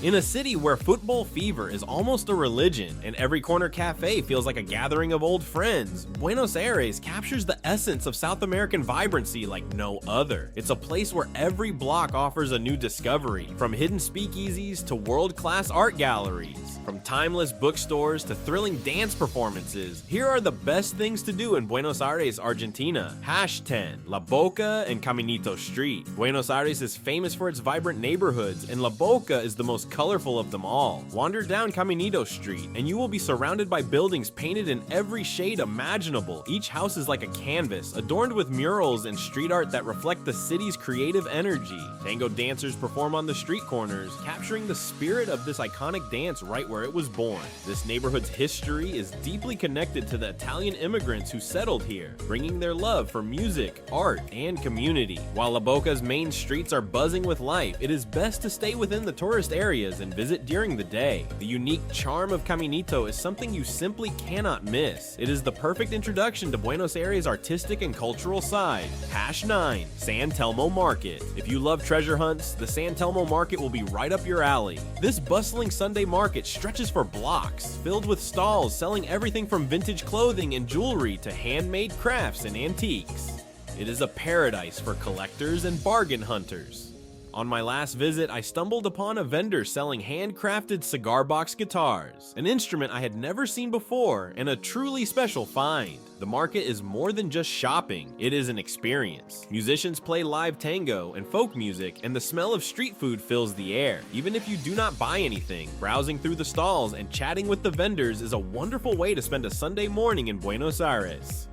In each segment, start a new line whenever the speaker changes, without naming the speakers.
In a city where football fever is almost a religion and every corner cafe feels like a gathering of old friends, Buenos Aires captures the essence of South American vibrancy like no other. It's a place where every block offers a new discovery, from hidden speakeasies to world-class art galleries, from timeless bookstores to thrilling dance performances. Here are the best things to do in Buenos Aires, Argentina. #10, La Boca and Caminito Street. Buenos Aires is famous for its vibrant neighborhoods, and La Boca is the most colorful of them all. Wander down Caminito Street, and you will be surrounded by buildings painted in every shade imaginable. Each house is like a canvas, adorned with murals and street art that reflect the city's creative energy. Tango dancers perform on the street corners, capturing the spirit of this iconic dance right where it was born. This neighborhood's history is deeply connected to the Italian immigrants who settled here, bringing their love for music, art, and community. While La Boca's main streets are buzzing with life, it is best to stay within the tourist areas and visit during the day. The unique charm of Caminito is something you simply cannot miss. It is the perfect introduction to Buenos Aires' artistic and cultural side. #9, San Telmo Market. If you love treasure hunts, the San Telmo Market will be right up your alley. This bustling Sunday market stretches for blocks, filled with stalls selling everything from vintage clothing and jewelry to handmade crafts and antiques. It is a paradise for collectors and bargain hunters. On my last visit, I stumbled upon a vendor selling handcrafted cigar box guitars, an instrument I had never seen before and a truly special find. The market is more than just shopping, it is an experience. Musicians play live tango and folk music, and the smell of street food fills the air. Even if you do not buy anything, browsing through the stalls and chatting with the vendors is a wonderful way to spend a Sunday morning in Buenos Aires.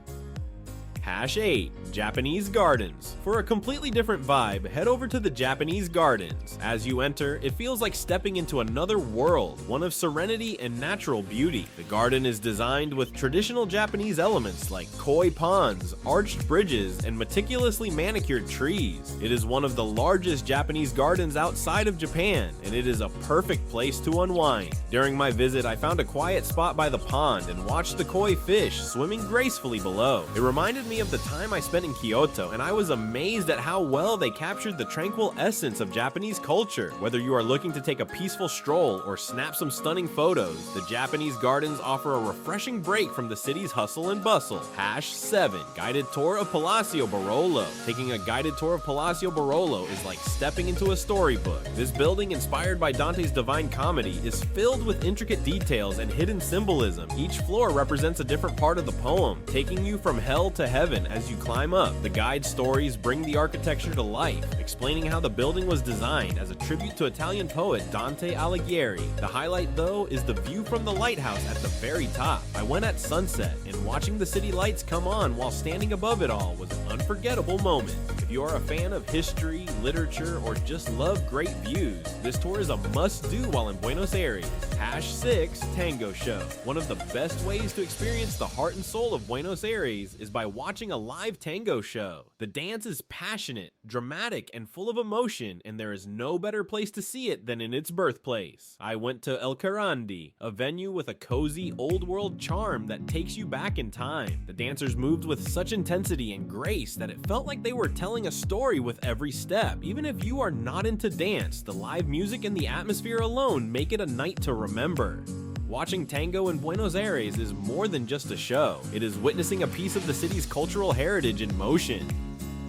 #8, Japanese Gardens. For a completely different vibe, head over to the Japanese Gardens. As you enter, it feels like stepping into another world, one of serenity and natural beauty. The garden is designed with traditional Japanese elements like koi ponds, arched bridges, and meticulously manicured trees. It is one of the largest Japanese gardens outside of Japan, and it is a perfect place to unwind. During my visit, I found a quiet spot by the pond and watched the koi fish swimming gracefully below. It reminded me of the time I spent in Kyoto, and I was amazed at how well they captured the tranquil essence of Japanese culture. Whether you are looking to take a peaceful stroll or snap some stunning photos, the Japanese gardens offer a refreshing break from the city's hustle and bustle. #7, Guided Tour of Palacio Barolo. Taking a guided tour of Palacio Barolo is like stepping into a storybook. This building, inspired by Dante's Divine Comedy, is filled with intricate details and hidden symbolism. Each floor represents a different part of the poem, taking you from hell to heaven as you climb up. The guide stories bring the architecture to life, explaining how the building was designed as a tribute to Italian poet Dante Alighieri. The highlight, though, is the view from the lighthouse at the very top. I went at sunset, and watching the city lights come on while standing above it all was an unforgettable moment. If you are a fan of history, literature, or just love great views, this tour is a must-do while in Buenos Aires. #6, Tango Show. One of the best ways to experience the heart and soul of Buenos Aires is by watching a live tango show. The dance is passionate, dramatic, and full of emotion, and there is no better place to see it than in its birthplace. I went to El Carandi, a venue with a cozy, old-world charm that takes you back in time. The dancers moved with such intensity and grace that it felt like they were telling a story with every step. Even if you are not into dance, the live music and the atmosphere alone make it a night to remember. Watching tango in Buenos Aires is more than just a show. It is witnessing a piece of the city's cultural heritage in motion.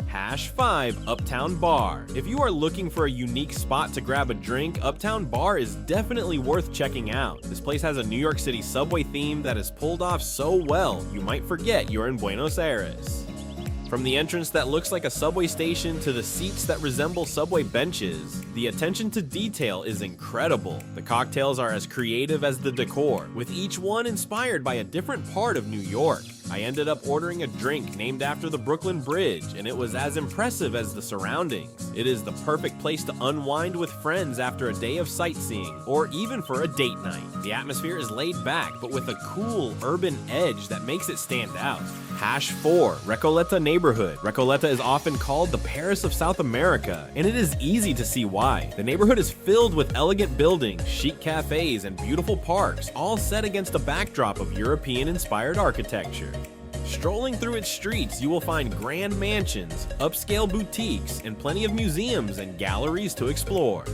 #5, Uptown Bar. If you are looking for a unique spot to grab a drink, Uptown Bar is definitely worth checking out. This place has a New York City subway theme that is pulled off so well, you might forget you're in Buenos Aires. From the entrance that looks like a subway station to the seats that resemble subway benches, the attention to detail is incredible. The cocktails are as creative as the decor, with each one inspired by a different part of New York. I ended up ordering a drink named after the Brooklyn Bridge, and it was as impressive as the surroundings. It is the perfect place to unwind with friends after a day of sightseeing, or even for a date night. The atmosphere is laid back, but with a cool, urban edge that makes it stand out. #4, Recoleta Neighborhood. Recoleta is often called the Paris of South America, and it is easy to see why. The neighborhood is filled with elegant buildings, chic cafes, and beautiful parks, all set against a backdrop of European-inspired architecture. Strolling through its streets, you will find grand mansions, upscale boutiques, and plenty of museums and galleries to explore.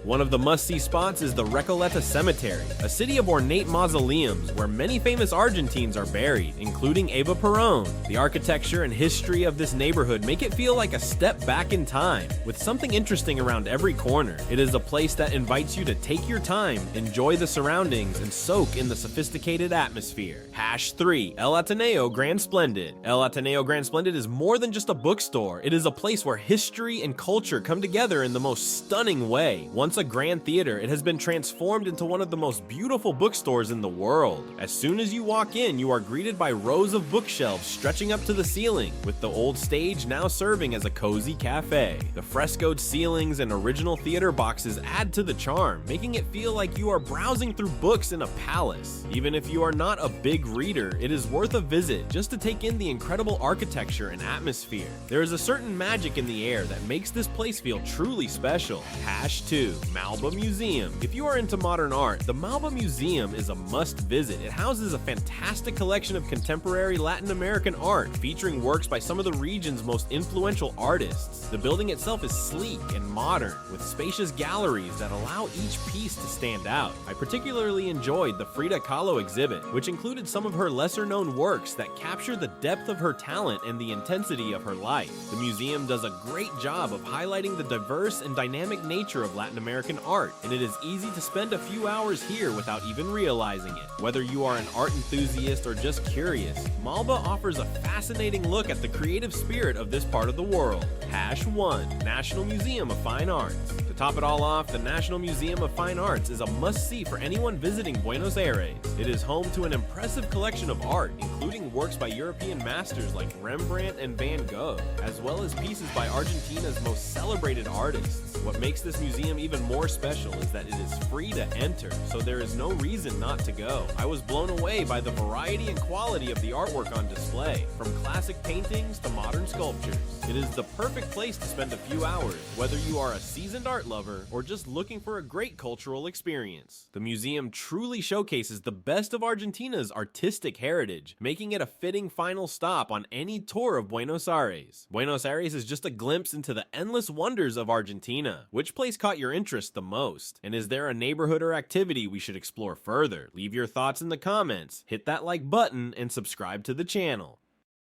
One of the must-see spots is the Recoleta Cemetery, a city of ornate mausoleums where many famous Argentines are buried, including Eva Perón. The architecture and history of this neighborhood make it feel like a step back in time, with something interesting around every corner. It is a place that invites you to take your time, enjoy the surroundings, and soak in the sophisticated atmosphere. #3. El Ateneo Grand Splendid. El Ateneo Grand Splendid is more than just a bookstore. It is a place where history and culture come together in the most stunning way. Once a grand theater, it has been transformed into one of the most beautiful bookstores in the world. As soon as you walk in, you are greeted by rows of bookshelves stretching up to the ceiling, with the old stage now serving as a cozy cafe. The frescoed ceilings and original theater boxes add to the charm, making it feel like you are browsing through books in a palace. Even if you are not a big reader, it is worth a visit just to take in the incredible architecture and atmosphere. There is a certain magic in the air that makes this place feel truly special. #2. MALBA Museum. If you are into modern art, the MALBA Museum is a must visit. It houses a fantastic collection of contemporary Latin American art, featuring works by some of the region's most influential artists. The building itself is sleek and modern, with spacious galleries that allow each piece to stand out. I particularly enjoyed the Frida Kahlo exhibit, which included some of her lesser-known works that capture the depth of her talent and the intensity of her life. The museum does a great job of highlighting the diverse and dynamic nature of Latin American art, and it is easy to spend a few hours here without even realizing it. Whether you are an art enthusiast or just curious, MALBA offers a fascinating look at the creative spirit of this part of the world. #1. National Museum of Fine Arts. To top it all off, the National Museum of Fine Arts is a must-see for anyone visiting Buenos Aires. It is home to an impressive collection of art, including works by European masters like Rembrandt and Van Gogh, as well as pieces by Argentina's most celebrated artists. What makes this museum even more special is that it is free to enter, so there is no reason not to go. I was blown away by the variety and quality of the artwork on display, from classic paintings to modern sculptures. It is the perfect place to spend a few hours, whether you are a seasoned art lover or just looking for a great cultural experience. The museum truly showcases the best of Argentina's artistic heritage, making it a fitting final stop on any tour of Buenos Aires. Buenos Aires is just a glimpse into the endless wonders of Argentina. Which place caught your interest the most? And is there a neighborhood or activity we should explore further? Leave your thoughts in the comments, hit that like button, and subscribe to the channel.